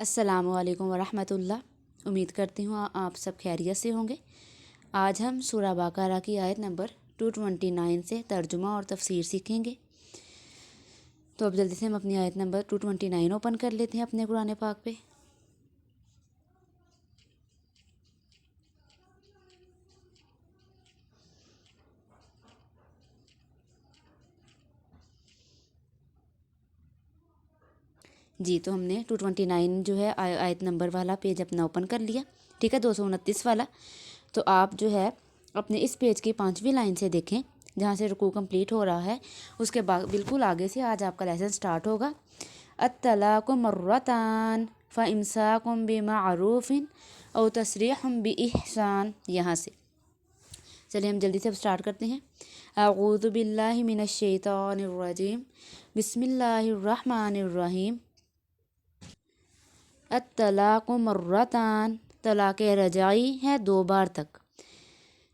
السلام علیکم ورحمۃ اللہ۔ امید کرتی ہوں آپ سب خیریت سے ہوں گے۔ آج ہم سورہ بقرہ کی آیت نمبر 229 سے ترجمہ اور تفسیر سیکھیں گے۔ تو اب جلدی سے ہم اپنی آیت نمبر 229 اوپن کر لیتے ہیں اپنے قرآن پاک پہ۔ جی تو ہم نے 229 جو ہے آیت نمبر والا پیج اپنا اوپن کر لیا، ٹھیک ہے، 229 والا۔ تو آپ جو ہے اپنے اس پیج کی 5ویں لائن سے دیکھیں جہاں سے رکوع کمپلیٹ ہو رہا ہے، اس کے بعد بالکل آگے سے آج آپ کا لیسن سٹارٹ ہوگا۔ الطلاق مرتان فامساک بمعروف او تسریح باحسان، یہاں سے چلیے ہم جلدی سے اب سٹارٹ کرتے ہیں۔ اعوذ باللہ من الشیطان الرجیم، بسم اللہ الرحمن الرحیم۔ الطلاق مرتان، طلاق رجعی ہے 2 بار تک،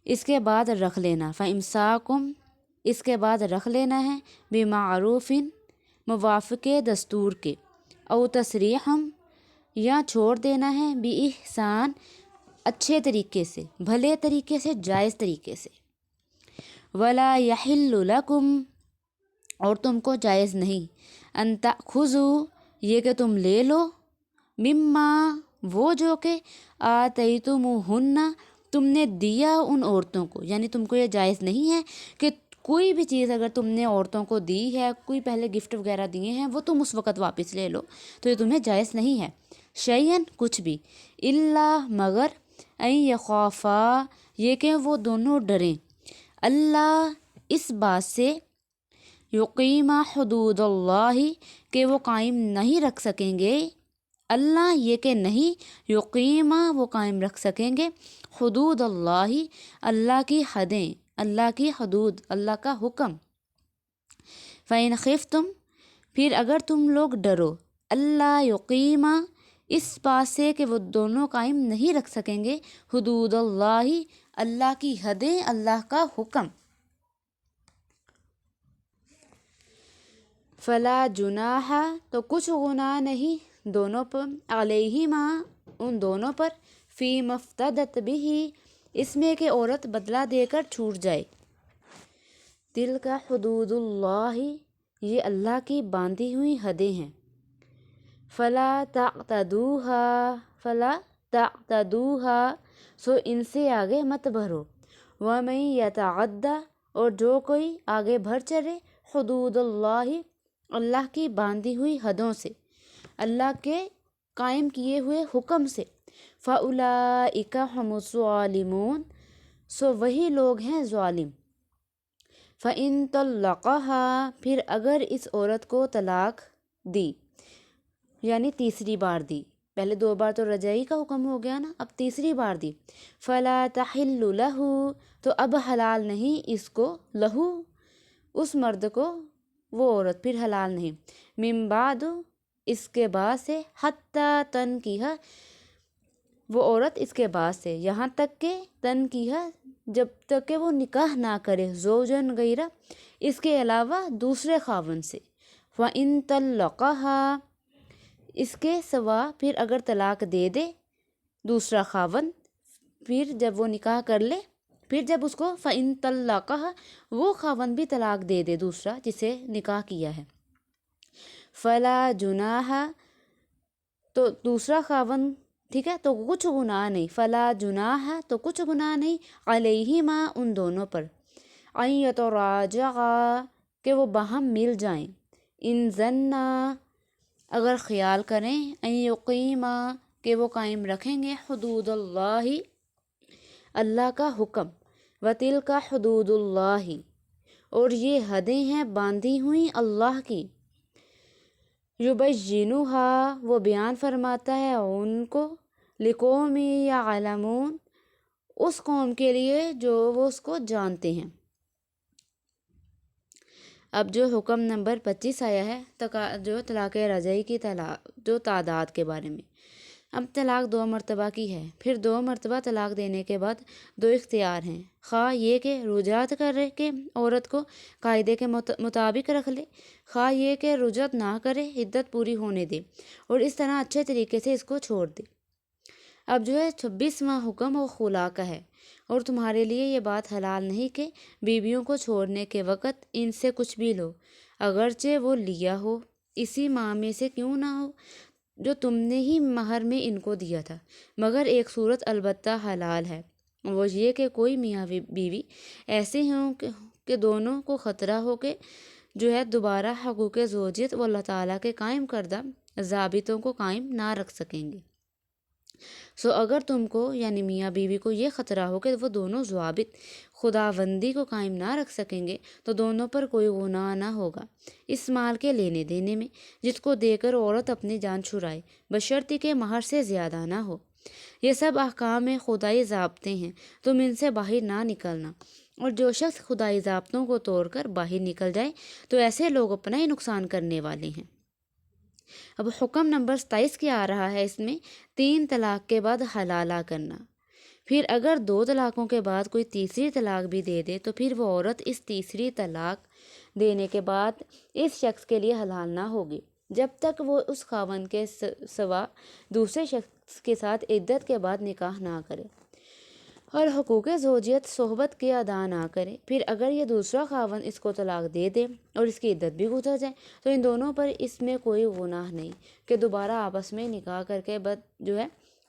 اس کے بعد رکھ لینا، فامساکم، اس کے بعد رکھ لینا ہے، بمعروف، موافق دستور کے، او تسریحم، یا چھوڑ دینا ہے، باحسان، اچھے طریقے سے، بھلے طریقے سے، جائز طریقے سے۔ ولا یحل لکم، اور تم کو جائز نہیں، ان تأخذوا، یہ کہ تم لے لو، مما، وہ جو کہ آتیتموہن، تم نے دیا ان عورتوں کو، یعنی تم کو یہ جائز نہیں ہے کہ کوئی بھی چیز اگر تم نے عورتوں کو دی ہے، کوئی پہلے گفٹ وغیرہ دیے ہیں، وہ تم اس وقت واپس لے لو، تو یہ تمہیں جائز نہیں ہے۔ شیئن، کچھ بھی، الا، مگر، ان یخافا، یہ کہ وہ دونوں ڈریں، اللہ، اس بات سے، یقیما حدود اللہ، کہ وہ قائم نہیں رکھ سکیں گے، اللہ، یہ کہ نہیں، یقیما، وہ قائم رکھ سکیں گے، حدود اللہ، اللہ کی حدیں، اللہ کی حدود، اللہ کا حکم۔ فَإِنْ خِفْتُمْ، پھر اگر تم لوگ ڈرو، اللہ یقیما، اس بات سے کہ وہ دونوں قائم نہیں رکھ سکیں گے، حدود اللہ، اللہ کی حدیں، اللہ کا حکم۔ فلا جناح، تو کچھ گناہ نہیں، دونوں پر، علیہما، ان دونوں پر، فی مفتدت بہ، اس میں کہ عورت بدلہ دے کر چھوٹ جائے۔ تلک حدود اللہ، یہ اللہ کی باندھی ہوئی حدیں ہیں۔ فلا تعتدوہا، فلا تعتدوہا، سو ان سے آگے مت بڑھو۔ ومن یتعدی، اور جو کوئی آگے بڑھ چلے، حدود اللہ، اللہ کی باندھی ہوئی حدوں سے، اللہ کے قائم کیے ہوئے حکم سے، فاولئک ھم الظالمون، سو وہی لوگ ہیں ظالم۔ فإن طلقها، پھر اگر اس عورت کو طلاق دی، یعنی تیسری بار دی، پہلے 2 بار تو رجعی کا حکم ہو گیا نا، اب تیسری بار دی، فلا تحل لہ، تو اب حلال نہیں اس کو، لہو، اس مرد کو، وہ عورت پھر حلال نہیں، من بعد، اس کے بعد سے، حتی تنکیح، وہ عورت اس کے بعد سے، یہاں تک کہ تنکیح، جب تک کہ وہ نکاح نہ کرے، زوجن غیرہ، اس کے علاوہ دوسرے خاوند سے۔ وَإِن طَلَّقَهَا، اس کے سوا پھر اگر طلاق دے دے دوسرا خاوند، پھر جب وہ نکاح کر لے، پھر جب اس کو فَإِن طَلَّقَهَا، وہ خاوند بھی طلاق دے دے دوسرا جسے نکاح کیا ہے، فَلَا جُنَاحَ، تو دوسرا خاوند، ٹھیک ہے، تو کچھ گناہ نہیں، فلا جناح، تو کچھ گناہ نہیں، علیہما، ان دونوں پر، ان یتراجعا، کہ وہ باہم مل جائیں، ان ظنا، اگر خیال کریں، ان یقیما، کہ وہ قائم رکھیں گے، حدود اللہ، اللہ کا حکم، وتلک حدود اللہ، اور یہ حدیں ہیں باندھی ہوئی اللہ کی، یبینھا، وہ بیان فرماتا ہے ان کو، لقوم یعلمون، اس قوم کے لیے جو وہ اس کو جانتے ہیں۔ اب جو حکم نمبر 25 آیا ہے جو طلاق رجعی کی جو تعداد کے بارے میں، اب طلاق 2 مرتبہ کی ہے، پھر 2 مرتبہ طلاق دینے کے بعد 2 اختیار ہیں، خواہ یہ کہ رجعت کرے کہ عورت کو قاعدے کے مطابق رکھ لے، خواہ یہ کہ رجعت نہ کرے، عدت پوری ہونے دے اور اس طرح اچھے طریقے سے اس کو چھوڑ دے۔ اب 26واں حکم وہ خلا کا ہے، اور تمہارے لیے یہ بات حلال نہیں کہ بیویوں کو چھوڑنے کے وقت ان سے کچھ بھی لو، اگرچہ وہ لیا ہو، اسی ماہ میں سے کیوں نہ ہو جو تم نے ہی مہر میں ان کو دیا تھا، مگر ایک صورت البتہ حلال ہے، وہ یہ کہ کوئی میاں بیوی ایسے ہوں کہ دونوں کو خطرہ ہو کہ دوبارہ حقوق زوجیت و اللہ تعالیٰ کے قائم کردہ ضابطوں کو قائم نہ رکھ سکیں گے۔ اگر تم کو یعنی میاں بیوی کو یہ خطرہ ہو کہ وہ دونوں ضوابط خداوندی کو قائم نہ رکھ سکیں گے تو دونوں پر کوئی گناہ نہ ہوگا اس مال کے لینے دینے میں جس کو دے کر عورت اپنی جان چھڑائے، بشرطی کہ مہر سے زیادہ نہ ہو۔ یہ سب احکام خدائی ضابطے ہیں، تم ان سے باہر نہ نکلنا، اور جو شخص خدائی ضابطوں کو توڑ کر باہر نکل جائے تو ایسے لوگ اپنا ہی نقصان کرنے والے ہیں۔ اب حکم نمبر 27 کیا آ رہا ہے، اس میں 3 طلاق کے بعد حلالہ کرنا۔ پھر اگر 2 طلاقوں کے بعد کوئی تیسری طلاق بھی دے دے تو پھر وہ عورت اس تیسری طلاق دینے کے بعد اس شخص کے لیے حلال نہ ہوگی جب تک وہ اس خاوند کے سوا دوسرے شخص کے ساتھ عدت کے بعد نکاح نہ کرے اور حقوق زوجیت صحبت کے ادا نہ کرے۔ پھر اگر یہ دوسرا خاوند اس کو طلاق دے دے اور اس کی عدت بھی گزر جائے تو ان دونوں پر اس میں کوئی گناہ نہیں کہ دوبارہ آپس میں نکاح کر کے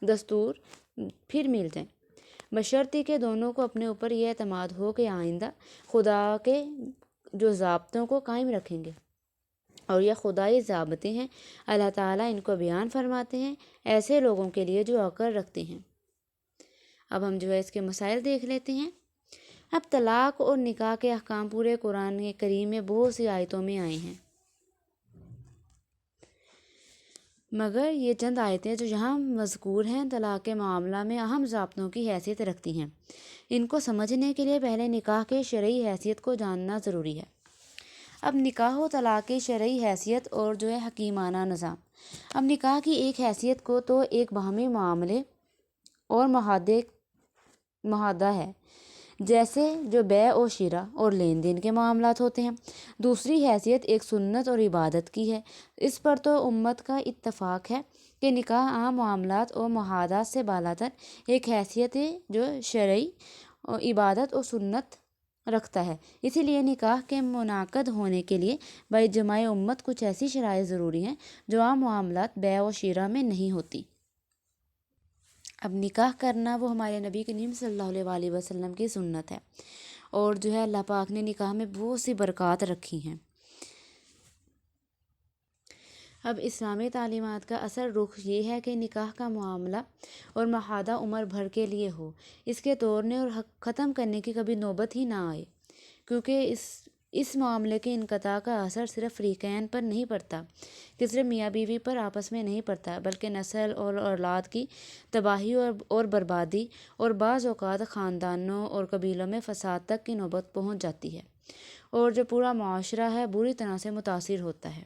دستور پھر مل جائیں، بشرطی کہ دونوں کو اپنے اوپر یہ اعتماد ہو کہ آئندہ خدا کے ضابطوں کو قائم رکھیں گے، اور یہ خدائی ضابطے ہیں، اللہ تعالیٰ ان کو بیان فرماتے ہیں ایسے لوگوں کے لیے جو عقل رکھتے ہیں۔ اب ہم اس کے مسائل دیکھ لیتے ہیں۔ اب طلاق اور نکاح کے احکام پورے قرآن کریم میں بہت سی آیتوں میں آئے ہیں، مگر یہ چند آیتیں جو یہاں مذکور ہیں طلاق کے معاملہ میں اہم ضابطوں کی حیثیت رکھتی ہیں۔ ان کو سمجھنے کے لیے پہلے نکاح کے شرعی حیثیت کو جاننا ضروری ہے۔ اب نکاح و طلاق کی شرعی حیثیت اور حکیمانہ نظام۔ اب نکاح کی ایک حیثیت کو تو ایک باہمی معاملے اور معاہدہ ہے، جیسے بیع و شراء اور لین دین کے معاملات ہوتے ہیں۔ دوسری حیثیت ایک سنت اور عبادت کی ہے۔ اس پر تو امت کا اتفاق ہے کہ نکاح عام معاملات اور معاہدات سے بالاتر ایک حیثیت شرعی عبادت اور سنت رکھتا ہے۔ اسی لیے نکاح کے منعقد ہونے کے لیے باجماع امت کچھ ایسی شرائط ضروری ہیں جو عام معاملات بیع و شراء میں نہیں ہوتی۔ اب نکاح کرنا وہ ہمارے نبی کریم صلی اللہ علیہ وآلہ وسلم کی سنت ہے، اور اللہ پاک نے نکاح میں بہت سی برکات رکھی ہیں۔ اب اسلامی تعلیمات کا اصل رخ یہ ہے کہ نکاح کا معاملہ اور معاہدہ عمر بھر کے لیے ہو، اس کے توڑنے اور ختم کرنے کی کبھی نوبت ہی نہ آئے، کیونکہ اس معاملے کے انقطاع کا اثر صرف فریقین پر نہیں پڑتا کہ صرف میاں بیوی پر آپس میں نہیں پڑتا، بلکہ نسل اور اولاد کی تباہی اور بربادی، اور بعض اوقات خاندانوں اور قبیلوں میں فساد تک کی نوبت پہنچ جاتی ہے، اور پورا معاشرہ ہے بری طرح سے متاثر ہوتا ہے،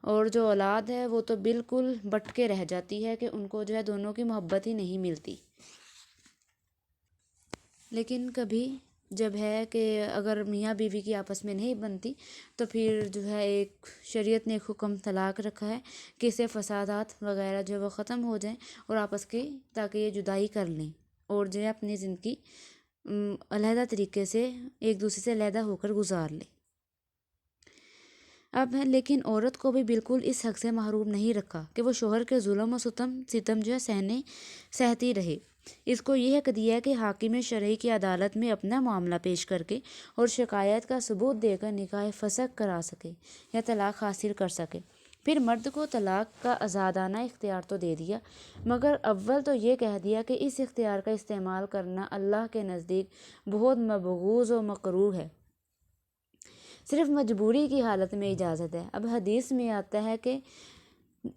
اور اولاد ہے وہ تو بالکل بٹ کے رہ جاتی ہے کہ ان کو دونوں کی محبت ہی نہیں ملتی۔ لیکن کبھی جب ہے کہ اگر میاں بیوی کی آپس میں نہیں بنتی تو پھر ایک شریعت نے ایک حکم طلاق رکھا ہے کہ اسے فسادات وغیرہ وہ ختم ہو جائیں اور آپس کی تاکہ یہ جدائی کر لیں اور اپنی زندگی علیحدہ طریقے سے ایک دوسرے سے علیحدہ ہو کر گزار لیں۔ اب لیکن عورت کو بھی بالکل اس حق سے محروم نہیں رکھا کہ وہ شوہر کے ظلم و ستم سہتی رہے۔ اس کو یہ حق دیا کہ حاکم شرعی کی عدالت میں اپنا معاملہ پیش کر کے اور شکایت کا ثبوت دے کر نکاح فسخ کرا سکے یا طلاق حاصل کر سکے۔ پھر مرد کو طلاق کا آزادانہ اختیار تو دے دیا، مگر اول تو یہ کہہ دیا کہ اس اختیار کا استعمال کرنا اللہ کے نزدیک بہت مبغوض و مکروہ ہے، صرف مجبوری کی حالت میں اجازت ہے۔ اب حدیث میں آتا ہے کہ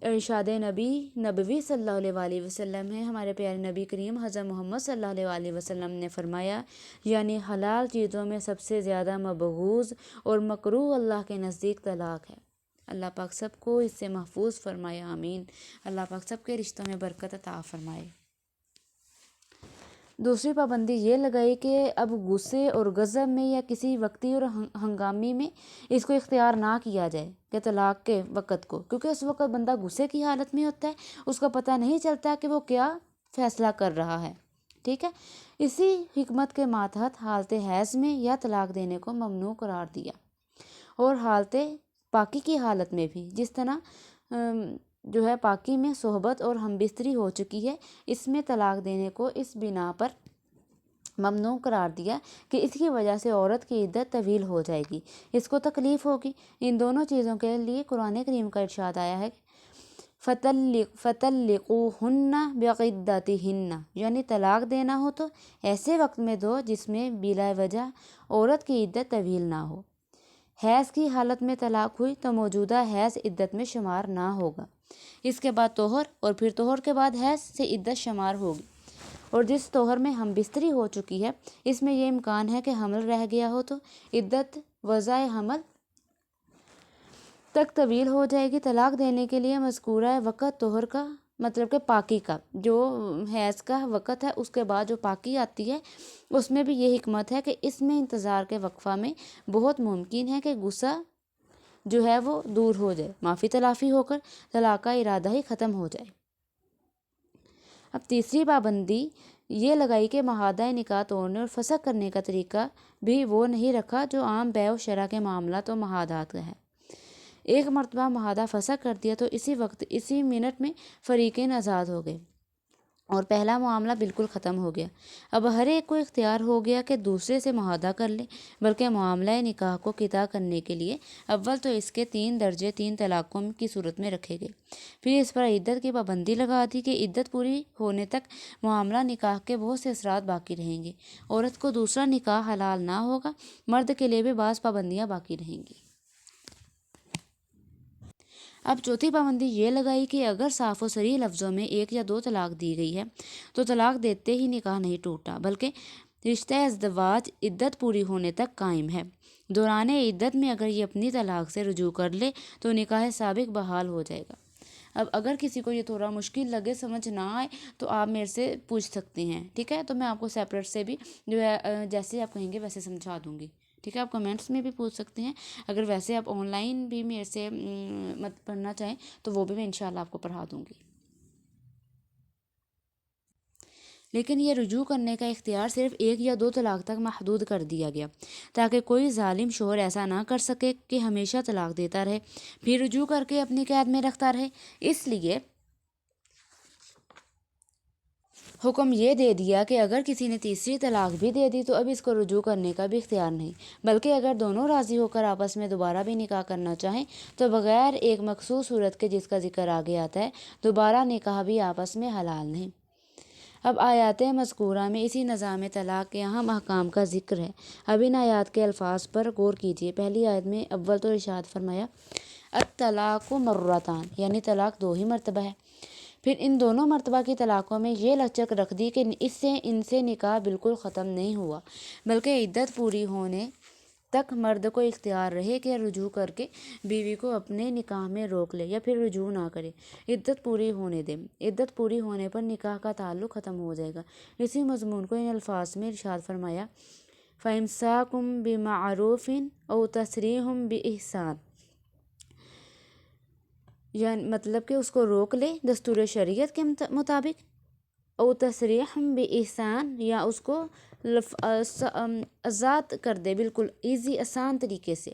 ارشاد نبوی صلی اللہ علیہ وآلہ وسلم ہے، ہمارے پیارے نبی کریم حضرت محمد صلی اللہ علیہ وآلہ وسلم نے فرمایا، یعنی حلال چیزوں میں سب سے زیادہ مبغوض اور مکروہ اللہ کے نزدیک طلاق ہے۔ اللہ پاک سب کو اس سے محفوظ فرمائے، آمین۔ اللہ پاک سب کے رشتوں میں برکت عطا فرمائے۔ دوسری پابندی یہ لگائی کہ اب غصے اور غضب میں یا کسی وقتی اور ہنگامی میں اس کو اختیار نہ کیا جائے کہ طلاق کے وقت کو، کیونکہ اس وقت بندہ غصے کی حالت میں ہوتا ہے، اس کا پتہ نہیں چلتا کہ وہ کیا فیصلہ کر رہا ہے، ٹھیک ہے۔ اسی حکمت کے ماتحت حالت حیض میں یا طلاق دینے کو ممنوع قرار دیا، اور حالت پاکی کی حالت میں بھی، جس طرح جو ہے پاکی میں صحبت اور ہم بستری ہو چکی ہے، اس میں طلاق دینے کو اس بنا پر ممنوع قرار دیا کہ اس کی وجہ سے عورت کی عدت طویل ہو جائے گی، اس کو تکلیف ہوگی۔ ان دونوں چیزوں کے لیے قرآن کریم کا ارشاد آیا ہے فَطَلِّقُوهُنَّ بِعِدَّتِهِنَّ، یعنی طلاق دینا ہو تو ایسے وقت میں دو جس میں بلا وجہ عورت کی عدت طویل نہ ہو۔ حیض کی حالت میں طلاق ہوئی تو موجودہ حیض عدت میں شمار نہ ہوگا، اس کے بعد طہر اور پھر طہر کے بعد حیض سے عدت شمار ہوگی۔ اور جس طہر میں ہم بستری ہو چکی ہے، اس میں یہ امکان ہے کہ حمل رہ گیا ہو تو عدت وضع حمل تک طویل ہو جائے گی۔ طلاق دینے کے لیے مذکورہ وقت طہر کا مطلب کہ پاکی کا، جو حیض کا وقت ہے اس کے بعد جو پاکی آتی ہے، اس میں بھی یہ حکمت ہے کہ اس میں انتظار کے وقفہ میں بہت ممکن ہے کہ غصہ جو ہے وہ دور ہو جائے، معافی تلافی ہو کر طلاق کا ارادہ ہی ختم ہو جائے۔ اب تیسری پابندی یہ لگائی کہ معاہدہ نکاح توڑنے اور فسخ کرنے کا طریقہ بھی وہ نہیں رکھا جو عام بیع و شرع کے معاملات و معاہدات کا ہے۔ ایک مرتبہ معاہدہ فسخ کر دیا تو اسی وقت اسی منٹ میں فریقین آزاد ہو گئے اور پہلا معاملہ بالکل ختم ہو گیا۔ اب ہر ایک کو اختیار ہو گیا کہ دوسرے سے معاہدہ کر لے، بلکہ معاملہ نکاح کو قطع کرنے کے لیے اول تو اس کے 3 درجے 3 طلاقوں کی صورت میں رکھے گئے، پھر اس پر عدت کی پابندی لگا دی کہ عدت پوری ہونے تک معاملہ نکاح کے بہت سے اثرات باقی رہیں گے، عورت کو دوسرا نکاح حلال نہ ہوگا، مرد کے لیے بھی بعض پابندیاں باقی رہیں گی۔ اب چوتھی پابندی یہ لگائی کہ اگر صاف و صریح لفظوں میں 1 یا 2 طلاق دی گئی ہے تو طلاق دیتے ہی نکاح نہیں ٹوٹا، بلکہ رشتہ ازدواج عدت پوری ہونے تک قائم ہے۔ دوران عدت میں اگر یہ اپنی طلاق سے رجوع کر لے تو نکاح سابق بحال ہو جائے گا۔ اب اگر کسی کو یہ تھوڑا مشکل لگے، سمجھ نہ آئے، تو آپ میرے سے پوچھ سکتے ہیں، ٹھیک ہے، تو میں آپ کو سیپریٹ سے بھی جو ہے جیسے آپ کہیں گے ویسے سمجھا دوں گی، ٹھیک ہے۔ آپ کمنٹس میں بھی پوچھ سکتے ہیں، اگر ویسے آپ آن لائن بھی میرے سے مت پڑھنا چاہیں تو وہ بھی میں انشاءاللہ آپ کو پڑھا دوں گی۔ لیکن یہ رجوع کرنے کا اختیار صرف 1 یا 2 طلاق تک محدود کر دیا گیا، تاکہ کوئی ظالم شوہر ایسا نہ کر سکے کہ ہمیشہ طلاق دیتا رہے پھر رجوع کر کے اپنی قید میں رکھتا رہے۔ اس لیے حکم یہ دے دیا کہ اگر کسی نے تیسری طلاق بھی دے دی تو اب اس کو رجوع کرنے کا بھی اختیار نہیں، بلکہ اگر دونوں راضی ہو کر آپس میں دوبارہ بھی نکاح کرنا چاہیں تو بغیر ایک مخصوص صورت کے جس کا ذکر آگے آتا ہے، دوبارہ نکاح بھی آپس میں حلال نہیں۔ اب آیات مذکورہ میں اسی نظام طلاق کے اہم احکام کا ذکر ہے۔ اب ان آیات کے الفاظ پر غور کیجیے۔ پہلی آیت میں اول تو ارشاد فرمایا الطلاق مرتان، یعنی طلاق 2 ہی مرتبہ ہے۔ پھر ان دونوں مرتبہ کی طلاقوں میں یہ لچک رکھ دی کہ ان سے نکاح بالکل ختم نہیں ہوا، بلکہ عدت پوری ہونے تک مرد کو اختیار رہے کہ رجوع کر کے بیوی کو اپنے نکاح میں روک لے یا پھر رجوع نہ کرے، عدت پوری ہونے دے۔ عدت پوری ہونے پر نکاح کا تعلق ختم ہو جائے گا۔ اسی مضمون کو ان الفاظ میں ارشاد فرمایا فَإِمْسَاكٌ بِمَعْرُوفٍ أَوْ تَسْرِيحٌ بِإِحْسَانٍ، یعنی مطلب کہ اس کو روک لے دستور شریعت کے مطابق، او تصریح بإحسان، یا اس کو آزاد کر دے بالکل ایزی آسان طریقے سے،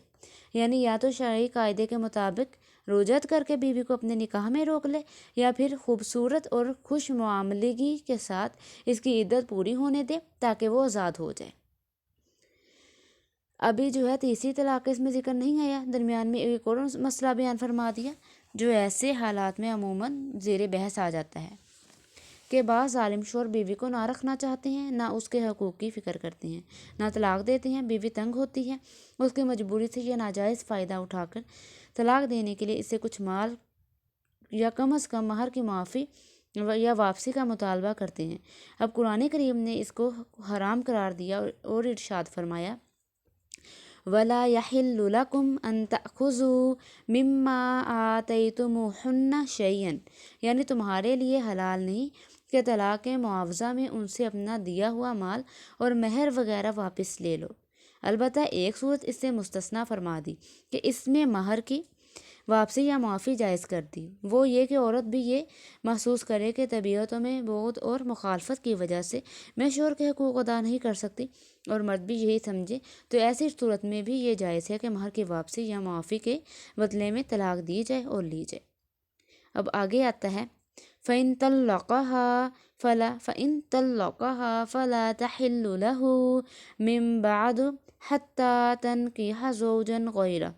یعنی یا تو شرعی قاعدے کے مطابق رجعت کر کے بیوی کو اپنے نکاح میں روک لے، یا پھر خوبصورت اور خوش معاملگی کے ساتھ اس کی عدت پوری ہونے دے تاکہ وہ آزاد ہو جائے۔ ابھی جو ہے تیسری طلاق اس میں ذکر نہیں آیا، درمیان میں ایک اور مسئلہ بیان فرما دیا جو ایسے حالات میں عموماً زیر بحث آ جاتا ہے کہ بعض ظالم شوہر بیوی کو نہ رکھنا چاہتے ہیں، نہ اس کے حقوق کی فکر کرتے ہیں، نہ طلاق دیتے ہیں، بیوی تنگ ہوتی ہے، اس کی مجبوری سے یہ ناجائز فائدہ اٹھا کر طلاق دینے کے لیے اس سے کچھ مال یا کم از کم مہر کی معافی یا واپسی کا مطالبہ کرتے ہیں۔ اب قرآن کریم نے اس کو حرام قرار دیا اور ارشاد فرمایا ولا یحل لکم ان تأخذوا مما آتیتموہن شیئا، یعنی تمہارے لیے حلال نہیں کہ طلاق کے معاوضہ میں ان سے اپنا دیا ہوا مال اور مہر وغیرہ واپس لے لو۔ البتہ ایک صورت اس سے مستثنیٰ فرما دی کہ اس میں مہر کی واپسی یا معافی جائز کر دی، وہ یہ کہ عورت بھی یہ محسوس کرے کہ طبیعتوں میں بغض اور مخالفت کی وجہ سے میں شوہر کے حقوق ادا نہیں کر سکتی، اور مرد بھی یہی سمجھے، تو ایسی صورت میں بھی یہ جائز ہے کہ مہر کی واپسی یا معافی کے بدلے میں طلاق دی جائے اور لی جائے۔ اب آگے آتا ہے فَإِن طَلَّقَهَا فَلَا تَحِلُّ لَهُ مِن بَعْدُ حَتَّى تَنْكِحَ زَوْجًا غَيْرَهُ،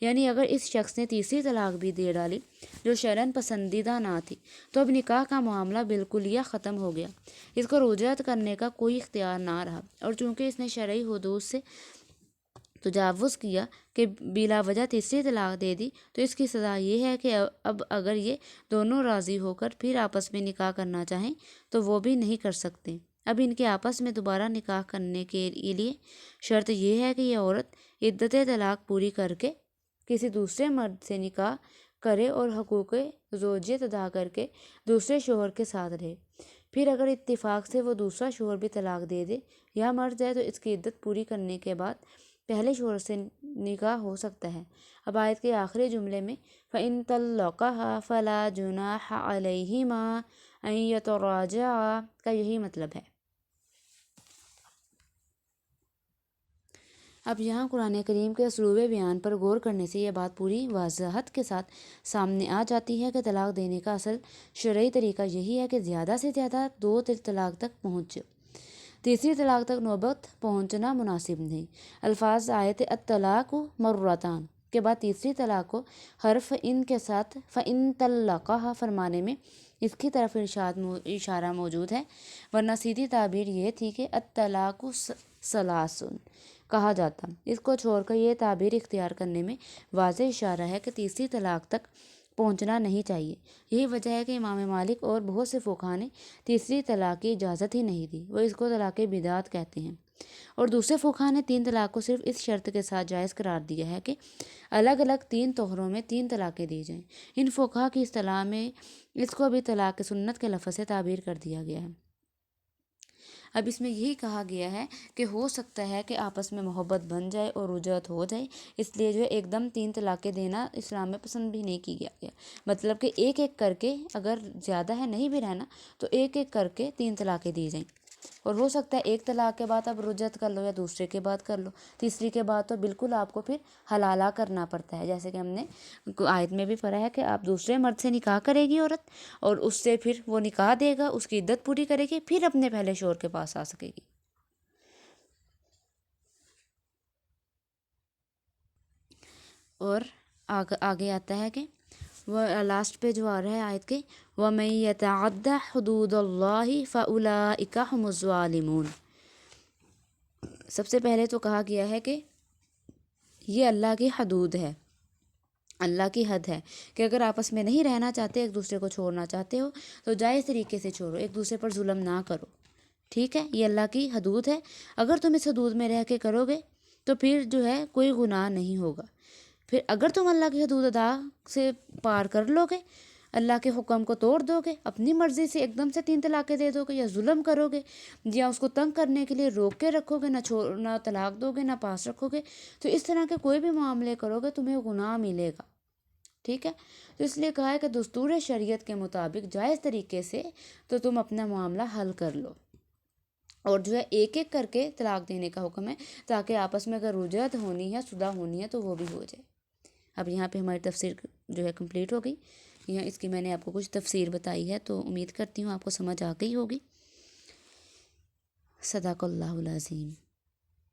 یعنی اگر اس شخص نے تیسری طلاق بھی دے ڈالی جو شرعاً پسندیدہ نہ تھی تو اب نکاح کا معاملہ بالکل یا ختم ہو گیا، اس کو رجعت کرنے کا کوئی اختیار نہ رہا، اور چونکہ اس نے شرعی حدود سے تجاوز کیا کہ بلا وجہ تیسری طلاق دے دی، تو اس کی سزا یہ ہے کہ اب اگر یہ دونوں راضی ہو کر پھر آپس میں نکاح کرنا چاہیں تو وہ بھی نہیں کر سکتے۔ اب ان کے آپس میں دوبارہ نکاح کرنے کے لیے شرط یہ ہے کہ یہ عورت عدت طلاق پوری کر کے کسی دوسرے مرد سے نکاح کرے اور حقوق زوجیت ادا کر کے دوسرے شوہر کے ساتھ رہے۔ پھر اگر اتفاق سے وہ دوسرا شوہر بھی طلاق دے دے یا مر جائے تو اس کی عدت پوری کرنے کے بعد پہلے شوہر سے نکاح ہو سکتا ہے۔ اب آیت کے آخری جملے میں فَإِن طَلَّقَهَا فَلَا جُنَاحَ عَلَيْهِمَا أَن يَتَرَاجَعَا کا یہی مطلب ہے۔ اب یہاں قرآن کریم کے اسلوب بیان پر غور کرنے سے یہ بات پوری وضاحت کے ساتھ سامنے آ جاتی ہے کہ طلاق دینے کا اصل شرعی طریقہ یہی ہے کہ زیادہ سے زیادہ 2 طلاق تک پہنچے، تیسری طلاق تک نوبت پہنچنا مناسب نہیں۔ الفاظ آیت الطلاق مرتان کے بعد تیسری طلاق کو حرف ان کے ساتھ فَإِن طَلَّقَهَا فرمانے میں اس کی طرف اشارہ موجود ہے، ورنہ سیدھی تعبیر یہ تھی کہ الطلاق ثلاث کہا جاتا۔ اس کو چھوڑ کر یہ تعبیر اختیار کرنے میں واضح اشارہ ہے کہ تیسری طلاق تک پہنچنا نہیں چاہیے۔ یہی وجہ ہے کہ امام مالک اور بہت سے فقہا نے تیسری طلاق کی اجازت ہی نہیں دی، وہ اس کو طلاق بدعت کہتے ہیں، اور دوسرے فقہا نے 3 طلاق کو صرف اس شرط کے ساتھ جائز قرار دیا ہے کہ الگ الگ 3 طہروں میں 3 طلاقیں دی جائیں۔ ان فقہا کی اصطلاح میں اس کو بھی طلاق سنت کے لفظ سے تعبیر کر دیا گیا ہے۔ اب اس میں یہی کہا گیا ہے کہ ہو سکتا ہے کہ آپس میں محبت بن جائے اور رجعت ہو جائے، اس لیے جو ہے ایک دم 3 طلاقیں دینا اسلام میں پسند بھی نہیں کی گیا، مطلب کہ ایک ایک کر کے، اگر زیادہ ہے نہیں بھی رہنا تو ایک ایک کر کے 3 طلاقیں دی جائیں، اور ہو سکتا ہے ایک طلاق کے بعد اب رجعت کر لو یا دوسرے کے بعد کر لو، تیسری کے بعد تو بالکل آپ کو پھر حلالہ کرنا پڑتا ہے، جیسے کہ ہم نے آیت میں بھی پڑھا ہے کہ آپ دوسرے مرد سے نکاح کرے گی عورت، اور اس سے پھر وہ نکاح دے گا، اس کی عدت پوری کرے گی، پھر اپنے پہلے شوہر کے پاس آ سکے گی۔ اور آگے آتا ہے کہ وہ لاسٹ پہ جو آ رہا ہے آیت کے وَمَن يَتَعَدَّ حُدُودَ اللَّهِ فَأُولَٰئِكَ هُمُ الظَّالِمُونَ، سب سے پہلے تو کہا گیا ہے کہ یہ اللہ کی حدود ہے، اللہ کی حد ہے کہ اگر آپس میں نہیں رہنا چاہتے، ایک دوسرے کو چھوڑنا چاہتے ہو تو جائز طریقے سے چھوڑو، ایک دوسرے پر ظلم نہ کرو، ٹھیک ہے، یہ اللہ کی حدود ہے، اگر تم اس حدود میں رہ کے کرو گے تو پھر جو ہے کوئی گناہ نہیں ہوگا۔ پھر اگر تم اللہ کی حدود ادا سے پار کر لو گے، اللہ کے حکم کو توڑ دو گے، اپنی مرضی سے ایک دم سے 3 طلاقیں دے دو گے، یا ظلم کرو گے، یا اس کو تنگ کرنے کے لیے روک کے رکھو گے، نہ طلاق دو گے، نہ پاس رکھو گے، تو اس طرح کے کوئی بھی معاملے کرو گے تمہیں گناہ ملے گا، ٹھیک ہے۔ تو اس لیے کہا ہے کہ دستور شریعت کے مطابق جائز طریقے سے تو تم اپنا معاملہ حل کر لو، اور جو ہے ایک ایک کر کے طلاق دینے کا حکم ہے، تاکہ آپس میں اگر رجعت ہونی ہے، صلح ہونی ہے تو وہ بھی ہو جائے۔ اب یہاں پہ ہماری تفسیر جو ہے کمپلیٹ ہو گئی، یہاں اس کی میں نے آپ کو کچھ تفسیر بتائی ہے، تو امید کرتی ہوں آپ کو سمجھ آ گئی ہوگی۔ صدق اللہ العظیم۔